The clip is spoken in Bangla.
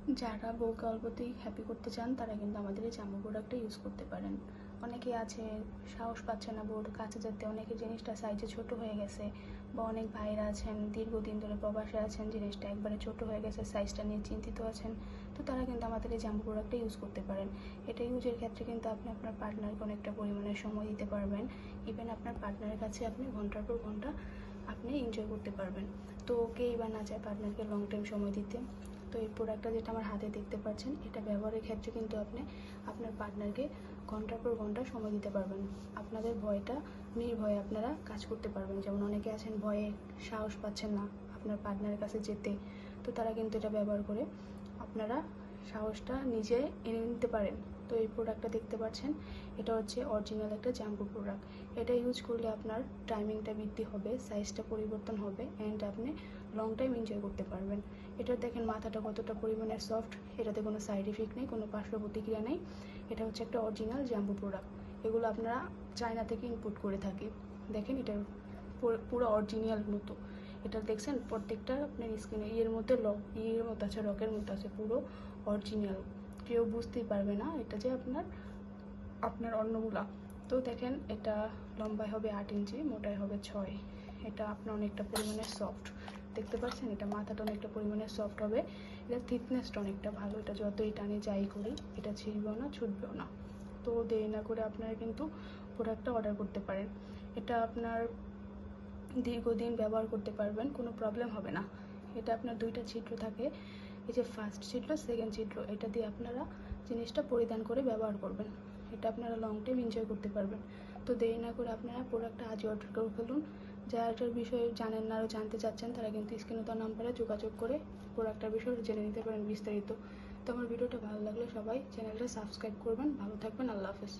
যারা বউকে অল্পতেই হ্যাপি করতে চান তারা কিন্তু আমাদের এই জাম্বো প্রোডাক্টটা ইউজ করতে পারেন। অনেকে আছে সাহস পাচ্ছে না বউর কাছে যেতে, অনেকের জিনিসটা সাইজে ছোট হয়ে গেছে, বা অনেক ভাইরা আছেন দীর্ঘদিন ধরে প্রবাসে আছেন, জিনিসটা একবারে ছোট হয়ে গেছে, সাইজটা নিয়ে চিন্তিত আছেন। তো তারা কিন্তু আমাদের এই জাম্বো প্রোডাক্টটা ইউজ করতে পারেন। এটা ইউজের ক্ষেত্রে কিন্তু আপনি আপনার পার্টনারকে অনেকটা পরিমাণে সময় দিতে পারবেন। ইভেন আপনার পার্টনারের কাছে আপনি ঘন্টার পর ঘন্টা আপনি এনজয় করতে পারবেন। তো কেই বা না চায় পার্টনারকে লং টাইম সময় দিতে। তো এই প্রোডাক্টটা যেটা আমার হাতে দেখতে পাচ্ছেন, এটা ব্যবহারের ক্ষেত্রে কিন্তু আপনি আপনার পার্টনারকে ঘন্টার পর ঘন্টা সময় দিতে পারবেন। আপনাদের ভয়টা নির্ভয়ে আপনারা কাজ করতে পারবেন। যেমন অনেকে আছেন ভয়ে সাহস পাচ্ছেন না আপনার পার্টনারের কাছে যেতে, তো তারা কিন্তু এটা ব্যবহার করে আপনারা সাহসটা নিজে এনে নিতে পারেন। তো এই প্রোডাক্টটা দেখতে পাচ্ছেন, এটা হচ্ছে অরিজিনাল একটা জাম্বো প্রোডাক্ট। এটা ইউজ করলে আপনার টাইমিংটা বৃদ্ধি হবে, সাইজটা পরিবর্তন হবে, অ্যান্ড আপনি লং টাইম এনজয় করতে পারবেন। এটা দেখেন মাথাটা কতটা পরিমাণে সফট, এটাতে কোনো সাইড ইফেক্ট নেই, কোনো পার্শ্ব প্রতিক্রিয়া নেই। এটা হচ্ছে একটা অরিজিনাল জাম্বো প্রোডাক্ট। এগুলো আপনারা চায়না থেকে ইম্পোর্ট করে থাকি। দেখেন এটা পুরো অরিজিনাল মতো। এটা দেখছেন প্রত্যেকটা আপনার স্কিনে ইয়ের মধ্যে ইয়ের মতো আছে, রকের মতো আছে, পুরো অরিজিনাল। কেউ বুঝতেই পারবে না এটা যে আপনার অন্যগুলা। তো দেখেন এটা লম্বায় হবে 8 ইঞ্চি, মোটায় হবে 6। এটা আপনার অনেকটা পরিমাণে সফট দেখতে পাচ্ছেন, এটা মাথাটা অনেকটা পরিমাণে সফট হবে, এটা থিকনেসটা অনেকটা ভালো। এটা যতই টানি যাই করি এটা ছিঁড়বেও না, ছুটবেও না। তো দেরি না করে আপনারা কিন্তু প্রোডাক্টটা অর্ডার করতে পারেন। এটা আপনার দীর্ঘদিন ব্যবহার করতে পারবেন, কোনো প্রবলেম হবে না। এটা আপনার 2টা ছিদ্র থাকে, এই যে ফার্স্ট ছিদ্র, সেকেন্ড ছিদ্র, এটা দিয়ে আপনারা জিনিসটা পরিধান করে ব্যবহার করবেন। এটা আপনারা লং টাইম এনজয় করতে পারবেন। তো দেরি না করে আপনারা প্রোডাক্টটা আজই অর্ডার করে ফেলুন। যারা এটার বিষয়ে জানেন না আরও জানতে চাচ্ছেন, তারা কিন্তু স্ক্রিনে দেওয়া নাম্বারে যোগাযোগ করে প্রোডাক্টটার বিষয়ে জেনে নিতে পারেন বিস্তারিত। তো আমার ভিডিওটা ভালো লাগলে সবাই চ্যানেলটা সাবস্ক্রাইব করবেন। ভালো থাকবেন, আল্লাহ হাফেজ।